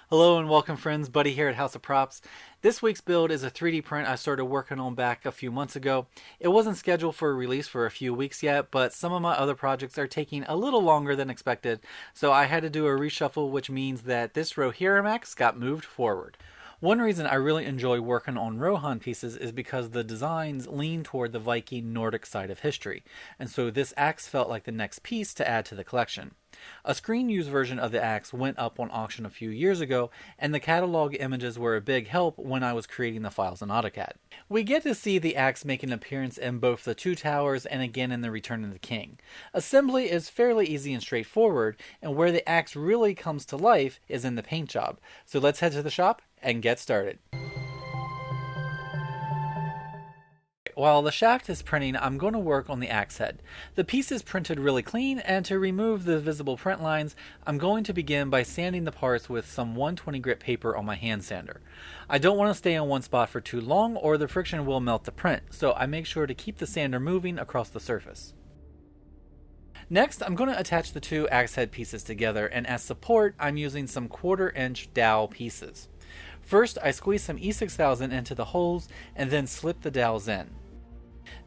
Hello and welcome friends, Buddy here at Haas of Props. This week's build is a 3D print I started working on back a few months ago. It wasn't scheduled for release for a few weeks yet, but some of my other projects are taking a little longer than expected, so I had to do a reshuffle, which means that this Rohirrim axe got moved forward. One reason I really enjoy working on Rohan pieces is because the designs lean toward the Viking Nordic side of history, and so this axe felt like the next piece to add to the collection. A screen-used version of the axe went up on auction a few years ago, and the catalog images were a big help when I was creating the files in AutoCAD. We get to see the axe make an appearance in both the Two Towers and again in the Return of the King. Assembly is fairly easy and straightforward, and where the axe really comes to life is in the paint job. So let's head to the shop and get started. While the shaft is printing, I'm going to work on the axe head. The piece is printed really clean, and to remove the visible print lines, I'm going to begin by sanding the parts with some 120 grit paper on my hand sander. I don't want to stay on one spot for too long or the friction will melt the print, so I make sure to keep the sander moving across the surface. Next, I'm going to attach the two axe head pieces together, and as support, I'm using some 1/4 inch dowel pieces. First, I squeeze some E6000 into the holes and then slip the dowels in.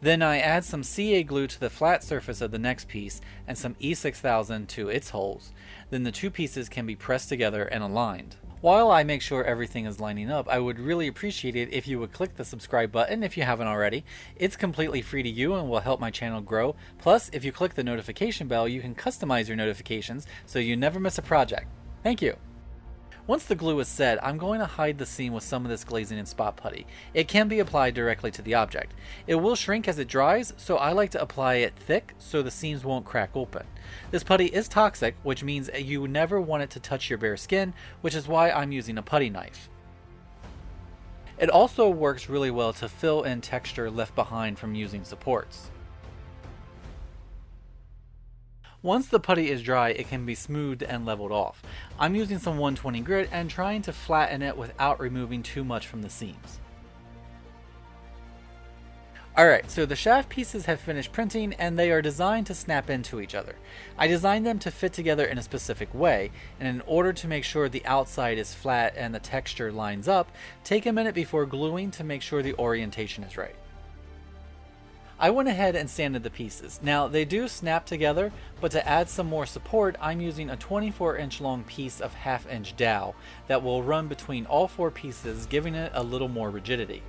Then I add some CA glue to the flat surface of the next piece and some E6000 to its holes. Then the two pieces can be pressed together and aligned. While I make sure everything is lining up, I would really appreciate it if you would click the subscribe button if you haven't already. It's completely free to you and will help my channel grow. Plus, if you click the notification bell, you can customize your notifications so you never miss a project. Thank you. Once the glue is set, I'm going to hide the seam with some of this glazing and spot putty. It can be applied directly to the object. It will shrink as it dries, so I like to apply it thick so the seams won't crack open. This putty is toxic, which means you never want it to touch your bare skin, which is why I'm using a putty knife. It also works really well to fill in texture left behind from using supports. Once the putty is dry, it can be smoothed and leveled off. I'm using some 120 grit and trying to flatten it without removing too much from the seams. Alright, so the shaft pieces have finished printing and they are designed to snap into each other. I designed them to fit together in a specific way, and in order to make sure the outside is flat and the texture lines up, take a minute before gluing to make sure the orientation is right. I went ahead and sanded the pieces. Now they do snap together, but to add some more support, I'm using a 24-inch long piece of 1/2 inch dowel that will run between all four pieces, giving it a little more rigidity.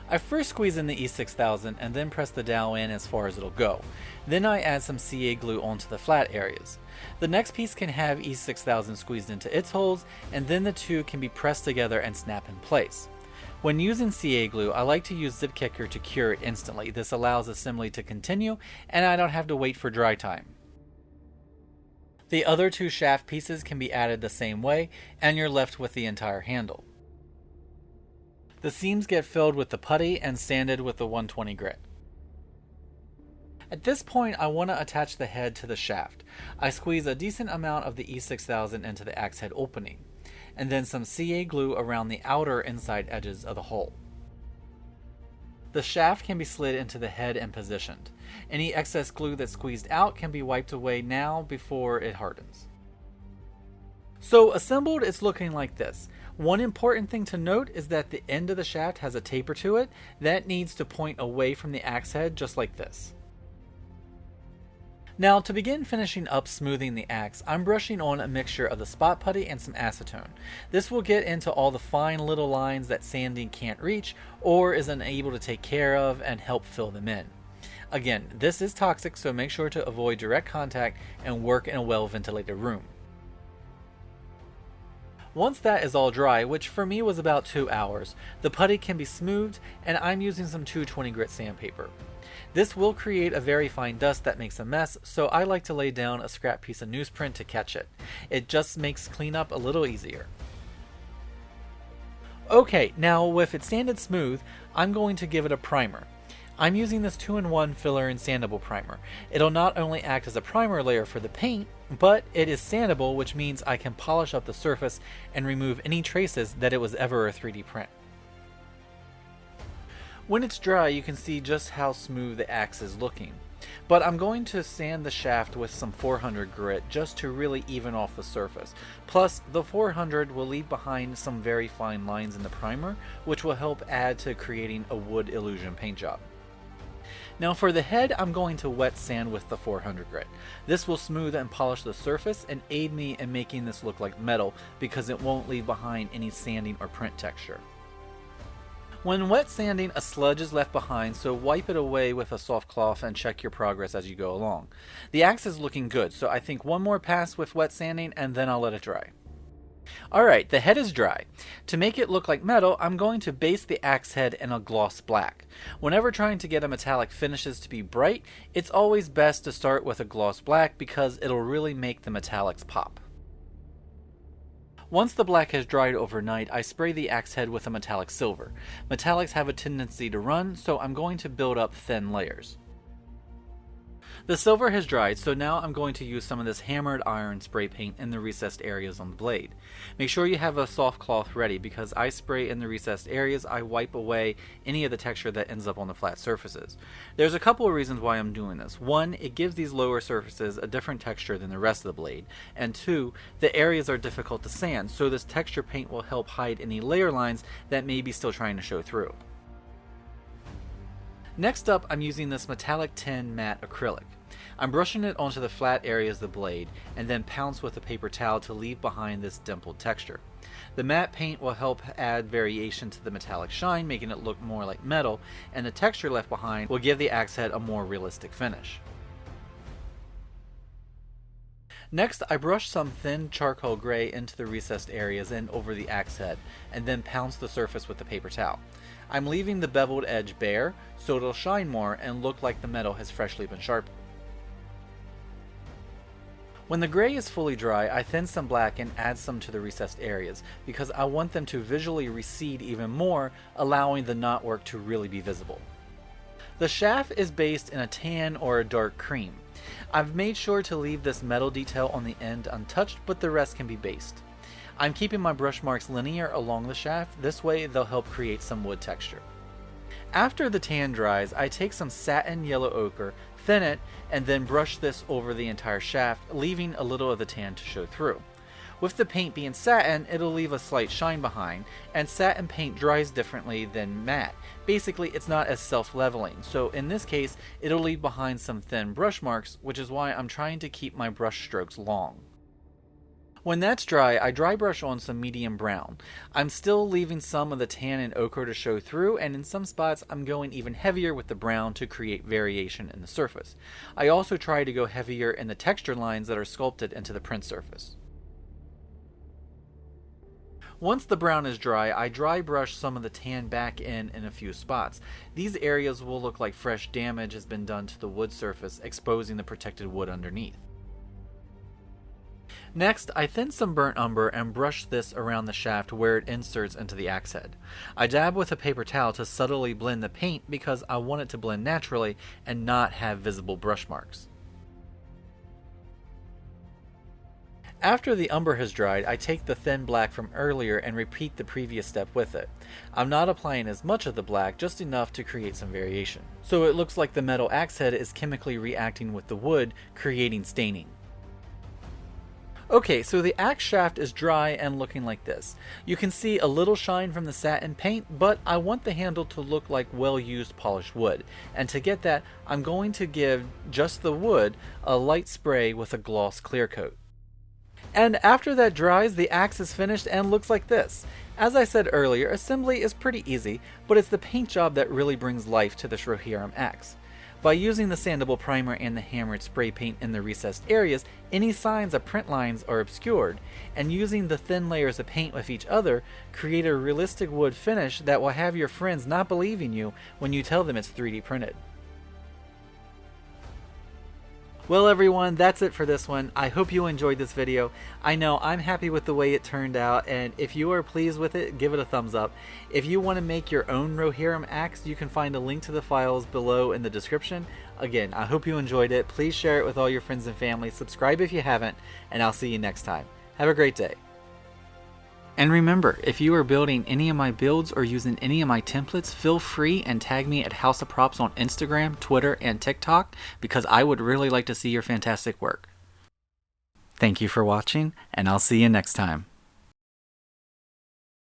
I first squeeze in the E6000 and then press the dowel in as far as it'll go. Then I add some CA glue onto the flat areas. The next piece can have E6000 squeezed into its holes, and then the two can be pressed together and snap in place. When using CA glue, I like to use Zip Kicker to cure it instantly. This allows assembly to continue, and I don't have to wait for dry time. The other two shaft pieces can be added the same way, and you're left with the entire handle. The seams get filled with the putty and sanded with the 120 grit. At this point, I want to attach the head to the shaft. I squeeze a decent amount of the E6000 into the axe head opening, and then some CA glue around the outer inside edges of the hole. The shaft can be slid into the head and positioned. Any excess glue that's squeezed out can be wiped away now before it hardens. So assembled, it's looking like this. One important thing to note is that the end of the shaft has a taper to it that needs to point away from the axe head, just like this. Now, to begin finishing up smoothing the axe, I'm brushing on a mixture of the spot putty and some acetone. This will get into all the fine little lines that sanding can't reach or is unable to take care of and help fill them in. Again, this is toxic, so make sure to avoid direct contact and work in a well-ventilated room. Once that is all dry, which for me was about 2 hours, the putty can be smoothed, and I'm using some 220 grit sandpaper. This will create a very fine dust that makes a mess, so I like to lay down a scrap piece of newsprint to catch it. It just makes cleanup a little easier. Okay, now with it sanded smooth, I'm going to give it a primer. I'm using this 2-in-1 filler and sandable primer. It'll not only act as a primer layer for the paint, but it is sandable, which means I can polish up the surface and remove any traces that it was ever a 3D print. When it's dry, you can see just how smooth the axe is looking. But I'm going to sand the shaft with some 400 grit just to really even off the surface. Plus, the 400 will leave behind some very fine lines in the primer, which will help add to creating a wood illusion paint job. Now for the head, I'm going to wet sand with the 400 grit. This will smooth and polish the surface and aid me in making this look like metal because it won't leave behind any sanding or print texture. When wet sanding, a sludge is left behind, so wipe it away with a soft cloth and check your progress as you go along. The axe is looking good, so I think one more pass with wet sanding and then I'll let it dry. Alright, the head is dry. To make it look like metal, I'm going to base the axe head in a gloss black. Whenever trying to get a metallic finishes to be bright, it's always best to start with a gloss black because it'll really make the metallics pop. Once the black has dried overnight, I spray the axe head with a metallic silver. Metallics have a tendency to run, so I'm going to build up thin layers. The silver has dried, so now I'm going to use some of this hammered iron spray paint in the recessed areas on the blade. Make sure you have a soft cloth ready because I spray in the recessed areas, I wipe away any of the texture that ends up on the flat surfaces. There's a couple of reasons why I'm doing this. One, it gives these lower surfaces a different texture than the rest of the blade. And two, the areas are difficult to sand, so this texture paint will help hide any layer lines that may be still trying to show through. Next up, I'm using this metallic tin matte acrylic. I'm brushing it onto the flat areas of the blade and then pounce with a paper towel to leave behind this dimpled texture. The matte paint will help add variation to the metallic shine, making it look more like metal, and the texture left behind will give the axe head a more realistic finish. Next, I brush some thin charcoal gray into the recessed areas and over the axe head, and then pounce the surface with the paper towel. I'm leaving the beveled edge bare, so it'll shine more and look like the metal has freshly been sharpened. When the gray is fully dry, I thin some black and add some to the recessed areas, because I want them to visually recede even more, allowing the knotwork to really be visible. The shaft is based in a tan or a dark cream. I've made sure to leave this metal detail on the end untouched, but the rest can be based. I'm keeping my brush marks linear along the shaft, this way they'll help create some wood texture. After the tan dries, I take some satin yellow ochre, thin it, and then brush this over the entire shaft, leaving a little of the tan to show through. With the paint being satin, it'll leave a slight shine behind, and satin paint dries differently than matte. Basically, it's not as self-leveling, so in this case, it'll leave behind some thin brush marks, which is why I'm trying to keep my brush strokes long. When that's dry, I dry brush on some medium brown. I'm still leaving some of the tan and ochre to show through, and in some spots I'm going even heavier with the brown to create variation in the surface. I also try to go heavier in the texture lines that are sculpted into the print surface. Once the brown is dry, I dry brush some of the tan back in a few spots. These areas will look like fresh damage has been done to the wood surface, exposing the protected wood underneath. Next, I thin some burnt umber and brush this around the shaft where it inserts into the axe head. I dab with a paper towel to subtly blend the paint because I want it to blend naturally and not have visible brush marks. After the umber has dried, I take the thin black from earlier and repeat the previous step with it. I'm not applying as much of the black, just enough to create some variation. So it looks like the metal axe head is chemically reacting with the wood, creating staining. Okay, so the axe shaft is dry and looking like this. You can see a little shine from the satin paint, but I want the handle to look like well-used polished wood. And to get that, I'm going to give just the wood a light spray with a gloss clear coat. And after that dries, the axe is finished and looks like this. As I said earlier, assembly is pretty easy, but it's the paint job that really brings life to this Rohirrim axe. By using the sandable primer and the hammered spray paint in the recessed areas, any signs of print lines are obscured, and using the thin layers of paint with each other, create a realistic wood finish that will have your friends not believing you when you tell them it's 3D printed. Well everyone, that's it for this one. I hope you enjoyed this video. I know I'm happy with the way it turned out, and if you are pleased with it, give it a thumbs up. If you want to make your own Rohirrim axe, you can find a link to the files below in the description. Again, I hope you enjoyed it. Please share it with all your friends and family. Subscribe if you haven't, and I'll see you next time. Have a great day. And remember, if you are building any of my builds or using any of my templates, feel free and tag me at Haas of Props on Instagram, Twitter, and TikTok, because I would really like to see your fantastic work. Thank you for watching, and I'll see you next time.